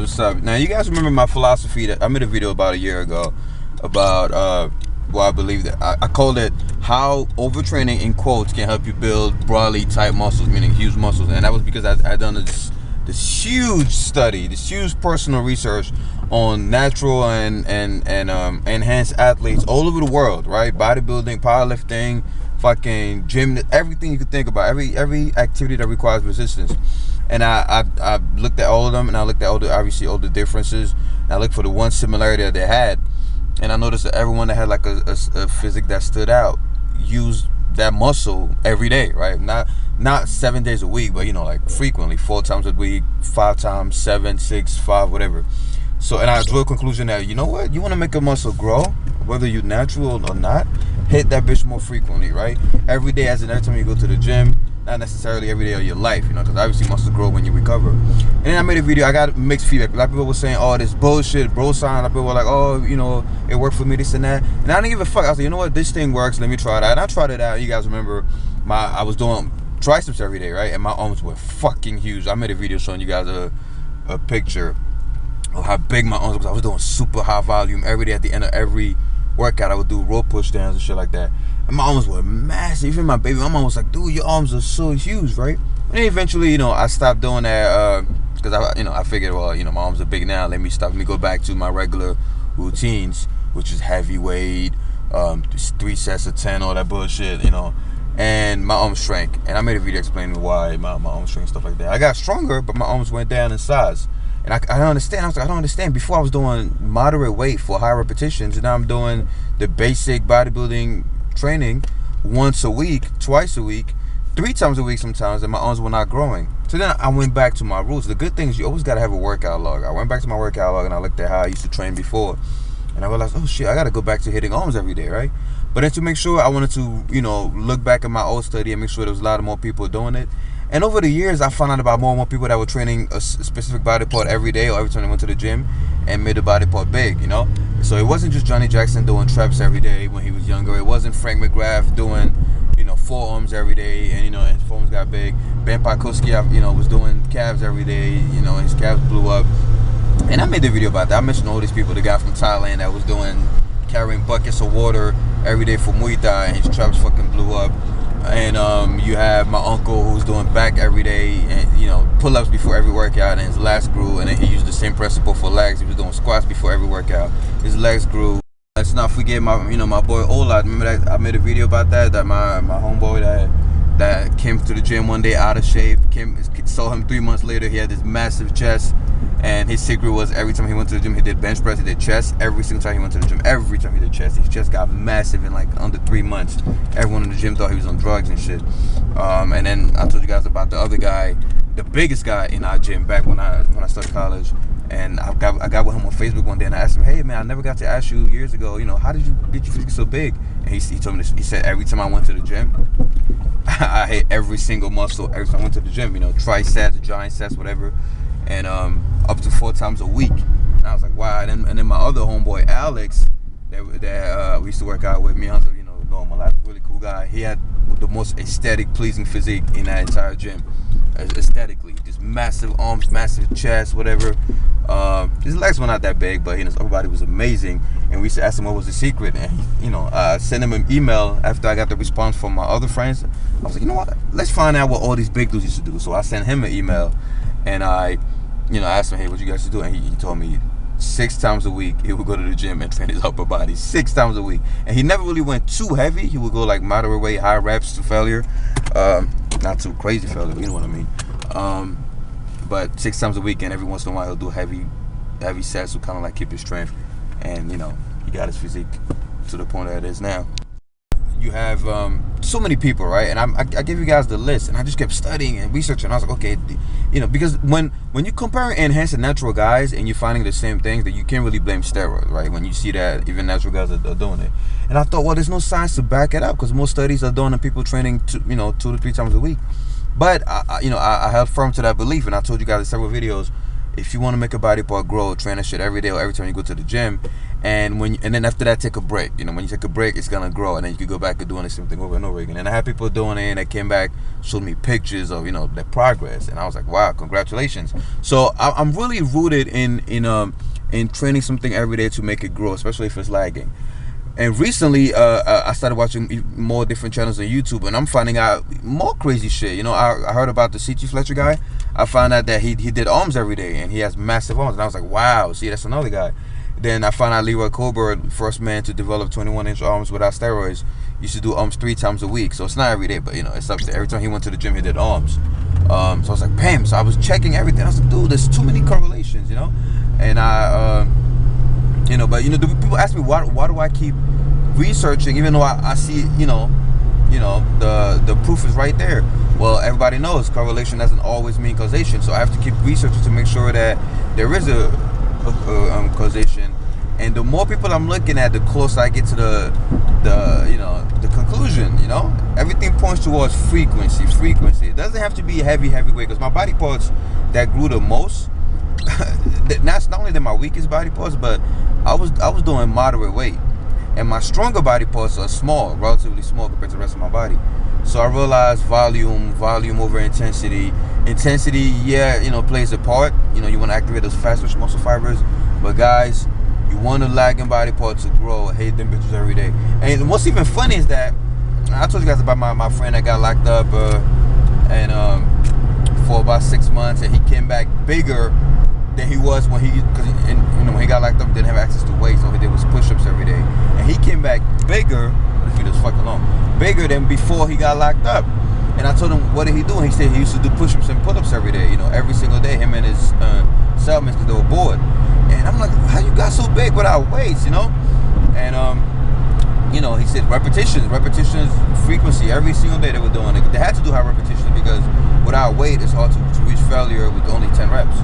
what's up? Now, you guys remember my philosophy that I made a video about a year ago about, well, I believe that I called it how overtraining in quotes can help you build broadly tight muscles, meaning huge muscles. And that was because I'd done this huge study, this huge personal research on natural and enhanced athletes all over the world, right? Bodybuilding, powerlifting, fucking gym, everything you could think about, every activity that requires resistance. And I looked at all of them, and I looked at obviously all the differences, and I looked for the one similarity that they had, and I noticed that everyone that had like a physique that stood out used that muscle every day, right? Not 7 days a week, but like frequently, 4 times a week, 5 times, 7, 6, 5, whatever. So, and I drew a conclusion that, you know what, you want to make a muscle grow, whether you're natural or not, hit that bitch more frequently, right? Every day, as in every time you go to the gym, not necessarily every day of your life, because obviously muscles grow when you recover. And then I made a video, I got mixed feedback. A lot of people were saying, oh, this bullshit, bro sign. A lot of people were like, oh, it worked for me, this and that. And I didn't give a fuck. I was like, you know what, this thing works, let me try that. And I tried it out. You guys remember, I was doing triceps every day, right? And my arms were fucking huge. I made a video showing you guys a picture of how big my arms was. I was doing super high volume every day. At the end of every workout, I would do rope push downs and shit like that. And my arms were massive. Even my baby, my mom was like, dude, your arms are so huge, right? And then eventually, I stopped doing that because I figured, well, my arms are big now. Let me go back to my regular routines, which is heavy weight, 3 sets of 10, all that bullshit, And my arms shrank. And I made a video explaining why my arms shrank, stuff like that. I got stronger, but my arms went down in size. And I don't understand. I was like, I don't understand. Before I was doing moderate weight for high repetitions, and now I'm doing the basic bodybuilding training once a week, twice a week, 3 times a week sometimes, and my arms were not growing. So then I went back to my roots. The good thing is you always got to have a workout log. I went back to my workout log and I looked at how I used to train before. And I realized, oh shit, I got to go back to hitting arms every day, right? But then to make sure, I wanted to, look back at my old study and make sure there was a lot of more people doing it. And over the years, I found out about more and more people that were training a specific body part every day or every time they went to the gym and made the body part big, So it wasn't just Johnny Jackson doing traps every day when he was younger. It wasn't Frank McGrath doing, forearms every day and, his forearms got big. Ben Pakowski, was doing calves every day, his calves blew up. And I made a video about that. I mentioned all these people. The guy from Thailand that was carrying buckets of water every day for Muay Thai and his traps fucking blew up. And you have my uncle who's doing back every day and pull-ups before every workout, and his legs grew. And then he used the same principle for legs. He was doing squats before every workout. His legs grew. Let's not forget my my boy Ola. Remember that I made a video about that my homeboy that came to the gym one day out of shape. Saw him 3 months later. He had this massive chest, and his secret was every time he went to the gym, he did bench press, he did chest. Every single time he went to the gym, every time he did chest, his chest got massive in like under 3 months. Everyone in the gym thought he was on drugs and shit. And then I told you guys about the other guy, the biggest guy in our gym back when I started college. And I got with him on Facebook one day, and I asked him, hey man, I never got to ask you years ago, how did you get your physique so big? And he told me this. He said every time I went to the gym, I hit every single muscle every time I went to the gym, triceps, giant sets, whatever, and up to 4 times a week. And I was like, wow. And then my other homeboy Alex, that we used to work out with, me and Hunter, know him a lot, really cool guy. He had the most aesthetic, pleasing physique in that entire gym, aesthetically. Just massive arms, massive chest, whatever. His legs were not that big, but his upper body was amazing. And we used to ask him what was the secret, and he, I sent him an email after I got the response from my other friends. I was like, you know what? Let's find out what all these big dudes used to do. So I sent him an email, and I, asked him, hey, what you guys do? And he told me 6 times a week he would go to the gym and train his upper body 6 times a week. And he never really went too heavy. He would go like moderate weight, high reps to failure, not too crazy failure, you know what I mean. But 6 times a week, and every once in a while he'll do heavy sets to kind of like keep his strength. And he got his physique to the point that it is now. You have so many people, right? And I give you guys the list, and I just kept studying and researching. I was like, okay, because when you compare enhanced and natural guys, and you're finding the same things, that you can't really blame steroids, right? When you see that even natural guys are doing it, and I thought, well, there's no science to back it up, because most studies are done on people training 2 to 3 times a week. But I held firm to that belief, and I told you guys in several videos, if you want to make a body part grow, train that shit every day or every time you go to the gym. And then after that, take a break. You know, when you take a break, it's gonna grow, and then you can go back to doing the same thing over and over again. And I had people doing it, and they came back, showed me pictures of, you know, their progress, and I was like, wow, congratulations. So I'm really rooted in training something every day to make it grow, especially if it's lagging. And recently, I started watching more different channels on YouTube, and I'm finding out more crazy shit. You know, I heard about the C.T. Fletcher guy. I found out that he did arms every day, and he has massive arms. And I was like, wow, see, that's another guy. Then I found out Leroy Colbert, first man to develop 21-inch arms without steroids, used to do arms 3 times a week. So it's not every day, but, you know, it's up there. Every time he went to the gym, he did arms. So I was like, bam. So I was checking everything. I was like, dude, there's too many correlations, you know? And you know, but, you know, people ask me, why do I keep researching, even though I see, you know, the proof is right there. Well, everybody knows correlation doesn't always mean causation, so I have to keep researching to make sure that there is a causation. And the more people I'm looking at, the closer I get to the conclusion. You know, everything points towards frequency. It doesn't have to be heavy weight, because my body parts that grew the most, that's not only they're my weakest body parts, but I was doing moderate weight. And my stronger body parts are small, relatively small compared to the rest of my body. So I realized volume over intensity. Intensity, yeah, you know, plays a part. You know, you want to activate those fast twitch muscle fibers. But guys, you want a lagging body part to grow. I hate them bitches every day. And what's even funny is that I told you guys about my friend that got locked up for about 6 months, and he came back bigger than he was when when he got locked up, didn't have access to weights. All he did was push-ups every day, and he came back bigger. This video's fucking long. Bigger than before he got locked up. And I told him, what did he do? And he said he used to do push-ups and pull-ups every day. You know, every single day. Him and his cellmates, because they were bored. And I'm like, how you got so big without weights? You know, and you know, he said repetitions, frequency. Every single day they were doing it. They had to do high repetitions because without weight, it's hard to reach failure with only 10 reps.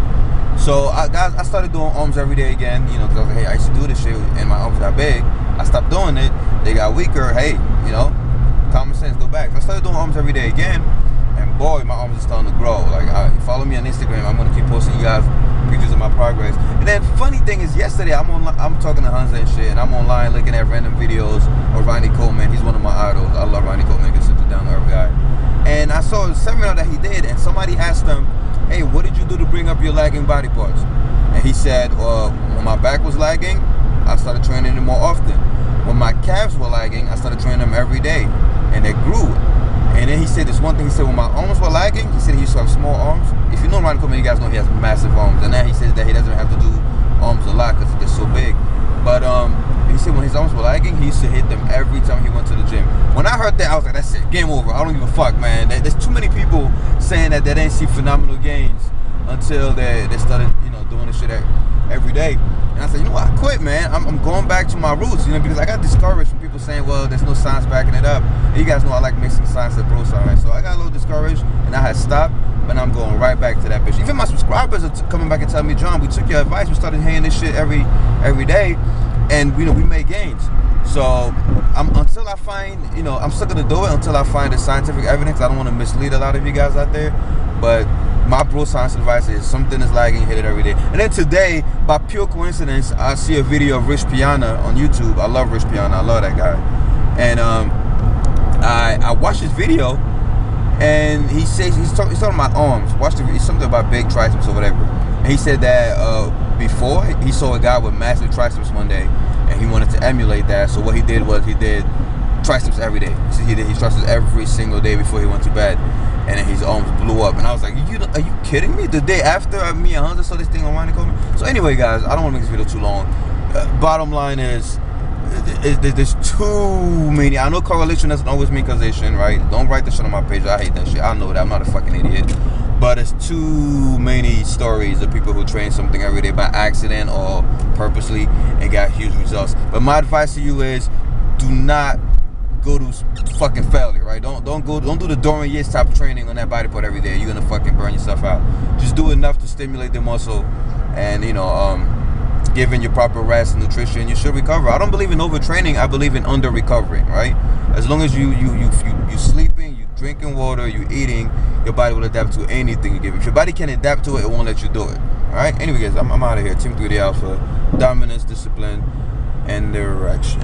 So I started doing arms every day again, you know, because I was like, hey, I used to do this shit and my arms got big. I stopped doing it. They got weaker. Hey, you know, common sense, go back. So I started doing arms every day again, and boy, my arms are starting to grow. Like, follow me on Instagram. I'm gonna keep posting you guys pictures of my progress. And then funny thing is, yesterday I'm talking to Hansa and shit, and I'm online looking at random videos of Ronnie Coleman. He's one of my idols. I love Ronnie Coleman. He's such a down to earth guy. And I saw a seminar that he did, and somebody asked him, hey, what did you do to bring up your lagging body parts? And he said, when my back was lagging, I started training them more often. When my calves were lagging, I started training them every day, and they grew. And then he said this one thing, he said, when my arms were lagging, he said he used to have small arms. If you know Ronnie Coleman, you guys know he has massive arms. And now he says that he doesn't have to do arms a lot because they're so big. But he said when his arms were lagging, he used to hit them every time he went to the gym. When I heard that, I was like, that's it, game over. I don't give a fuck, man. There's too many people saying that they didn't see phenomenal gains until they started, you know, doing this shit every day. And I said, you know what, I quit, man. I'm going back to my roots, you know, because I got discouraged from people saying, well, there's no science backing it up. And you guys know I like mixing science and bro science. So I got a little discouraged, and I had stopped, but I'm going right back to that bitch. Even my subscribers are coming back and telling me, John, we took your advice. We started hearing this shit every day, and, you know, we made gains. So until I find, you know, I'm still gonna do it until I find the scientific evidence. I don't want to mislead a lot of you guys out there, but my bro science advice is something is lagging, hit it every day. And then today, by pure coincidence, I see a video of Rich Piana on YouTube. I love Rich Piana. I love that guy. And I watched his video, and he says he's talking about arms. It's something about big triceps or whatever. And he said that before he saw a guy with massive triceps one day, and he wanted to emulate that. So what he did was he did triceps every day. So he did his triceps every single day before he went to bed, and then his arms blew up. And I was like, are you kidding me? The day after me and Hunter saw this thing on Ronnie Coleman. So anyway, guys, I don't want to make this video too long. Bottom line is, there's too many. I know correlation doesn't always mean causation, right? Don't write this shit on my page. I hate that shit. I know that. I'm not a fucking idiot. But it's too many stories of people who train something every day by accident or purposely and got huge results. But my advice to you is, do not go to fucking failure, right? Don't do the Dorian Yates type of training on that body part every day. You're gonna fucking burn yourself out. Just do enough to stimulate the muscle, and, you know, given your proper rest and nutrition, you should recover. I don't believe in overtraining. I believe in under recovering, right? As long as you sleeping, you drinking water, you eating, your body will adapt to anything you give. If your body can adapt to it, it won't let you do it. All right. Anyway, guys, I'm out of here. Team 3DAlpha, dominance, discipline. and direction.